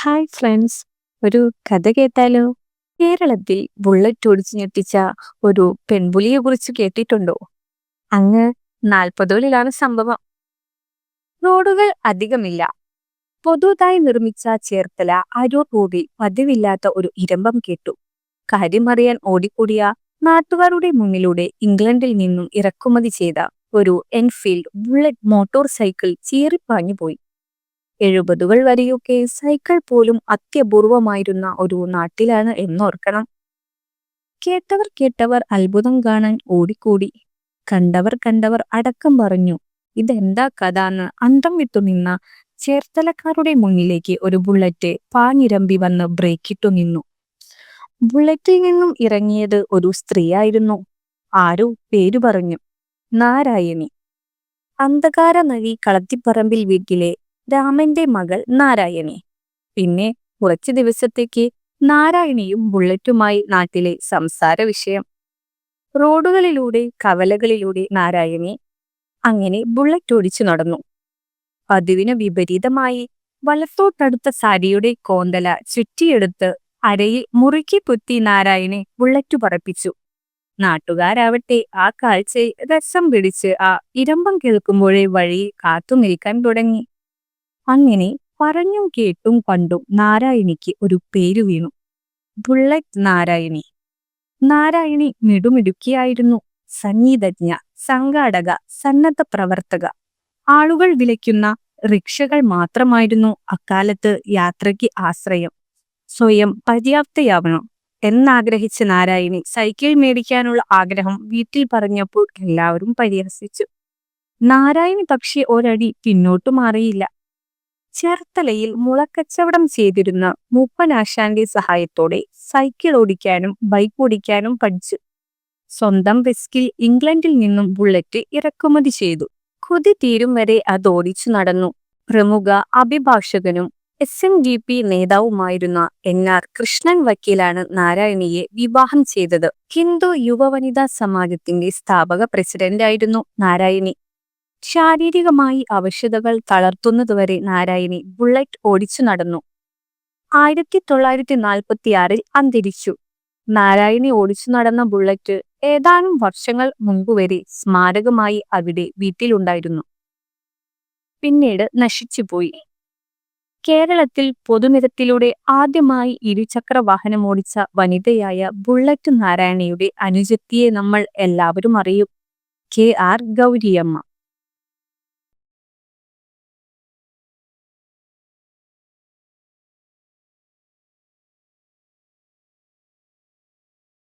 Hi friends, ഒരു കഥ കേട്ടാലോ? കേരളത്തിൽ ബുള്ളറ്റ് ഓടിച്ചു ഞെട്ടിച്ച ഒരു പെൺപുലിയെ കുറിച്ച് കേട്ടിട്ടുണ്ടോ? അങ്ങ് 40കളിലാണ് സംഭവം. റോഡുകൾ അധികമില്ല. പുതുതായി നിർമ്മിച്ച ചേർത്തല അരൂർ റോഡിൽ പതിവില്ലാത്ത ഒരു ഇരമ്പം കേട്ടു. കാര്യമറിയാൻ ഓടിക്കൂടിയ നാട്ടുകാരുടെ മുന്നിലൂടെ ഇംഗ്ലണ്ടിൽ നിന്നും ഇറക്കുമതി ചെയ്ത ഒരു എൻഫീൽഡ് ബുള്ളറ്റ് മോട്ടോർ സൈക്കിൾ ചീറിപ്പാഞ്ഞു പോയി. 70കൾ വരെയൊക്കെ സൈക്കിൾ പോലും അത്യപൂർവമായിരുന്ന ഒരു നാട്ടിലാണ് എന്നോർക്കണം. കേട്ടവർ അത്ഭുതം കാണാൻ ഓടിക്കൂടി. കണ്ടവർ അടക്കം പറഞ്ഞു, ഇതെന്താ കഥാന്ന് അന്തം വിട്ടു നിന്ന ചേർത്തലക്കാരുടെ മുന്നിലേക്ക് ഒരു ബുള്ളറ്റ് പാഞ്ഞിരമ്പി വന്ന് ബ്രേക്കിട്ടു നിന്നു. ബുള്ളറ്റിൽ നിന്നും ഇറങ്ങിയത് ഒരു സ്ത്രീയായിരുന്നു. ആരോ പേരു പറഞ്ഞു, നാരായണി. അന്ധകാര നഴി കളത്തിപ്പറമ്പിൽ വീട്ടിലെ രാമന്റെ മകൾ നാരായണി. പിന്നെ കുറച്ചു ദിവസത്തേക്ക് നാരായണിയും ബുള്ളറ്റുമായി നാട്ടിലെ സംസാര വിഷയം. റോഡുകളിലൂടെ കവലകളിലൂടെ നാരായണി അങ്ങനെ ബുള്ളറ്റ് ഓടിച്ചു നടന്നു. പതിവിന് വിപരീതമായി വലത്തോട്ടടുത്ത സാരിയുടെ കോന്തല ചുറ്റിയെടുത്ത് അരയിൽ മുറുക്കി കുത്തി നാരായണി ബുള്ളറ്റ് പറപ്പിച്ചു. നാട്ടുകാരാവട്ടെ ആ കാഴ്ചയെ രസം പിടിച്ച് ആ ഇരമ്പം കേൾക്കുമ്പോഴേ വഴിയിൽ കാത്തു നിൽക്കാൻ തുടങ്ങി. അങ്ങനെ പറഞ്ഞും കേട്ടും കണ്ടും നാരായണിക്ക് ഒരു പേരു വീണു, ബുള്ളറ്റ് നാരായണി. നാരായണി മിടുമിടുക്കിയായിരുന്നു. സംഗീതജ്ഞ, സംഘാടക, സന്നദ്ധ പ്രവർത്തക. ആളുകൾ വിളിക്കുന്ന റിക്ഷകൾ മാത്രമായിരുന്നു അക്കാലത്ത് യാത്രയ്ക്ക് ആശ്രയം. സ്വയം പര്യാപ്തയാവണം എന്നാഗ്രഹിച്ച നാരായണി സൈക്കിൾ മേടിക്കാനുള്ള ആഗ്രഹം വീട്ടിൽ പറഞ്ഞപ്പോൾ എല്ലാവരും പരിഹസിച്ചു. നാരായണി പക്ഷെ ഒരടി പിന്നോട്ടു മാറിയില്ല. ചേർത്തലയിൽ മുളക്കച്ചവടം ചെയ്തിരുന്ന മൂപ്പനാശാന്റെ സഹായത്തോടെ സൈക്കിൾ ഓടിക്കാനും ബൈക്ക് ഓടിക്കാനും പഠിച്ചു. സ്വന്തം റിസ്കിൽ ഇംഗ്ലണ്ടിൽ നിന്നും ബുള്ളറ്റ് ഇറക്കുമതി ചെയ്തു. കൊതി തീരും വരെ അതോടിച്ചു നടന്നു. പ്രമുഖ അഭിഭാഷകനും SNDP നേതാവുമായിരുന്ന NR കൃഷ്ണൻ വക്കീലാണ് നാരായണിയെ വിവാഹം ചെയ്തത്. ഹിന്ദു യുവവനിതാ സമാജത്തിന്റെ സ്ഥാപക പ്രസിഡന്റായിരുന്നു നാരായണി. ശാരീരികമായി അവശതകൾ തളർത്തുന്നതുവരെ നാരായണി ബുള്ളറ്റ് ഓടിച്ചു നടന്നു. 1946 അന്തരിച്ചു. നാരായണി ഓടിച്ചു നടന്ന ബുള്ളറ്റ് ഏതാനും വർഷങ്ങൾ മുൻപുവരെ സ്മാരകമായി അവിടെ വീട്ടിലുണ്ടായിരുന്നു. പിന്നീട് നശിച്ചുപോയി. കേരളത്തിൽ പൊതുനിരത്തിലൂടെ ആദ്യമായി ഇരുചക്ര വാഹനം ഓടിച്ച വനിതയായ ബുള്ളറ്റ് നാരായണിയുടെ അനുജത്തിയെ നമ്മൾ എല്ലാവരും അറിയും, KR ഗൗരിയമ്മ.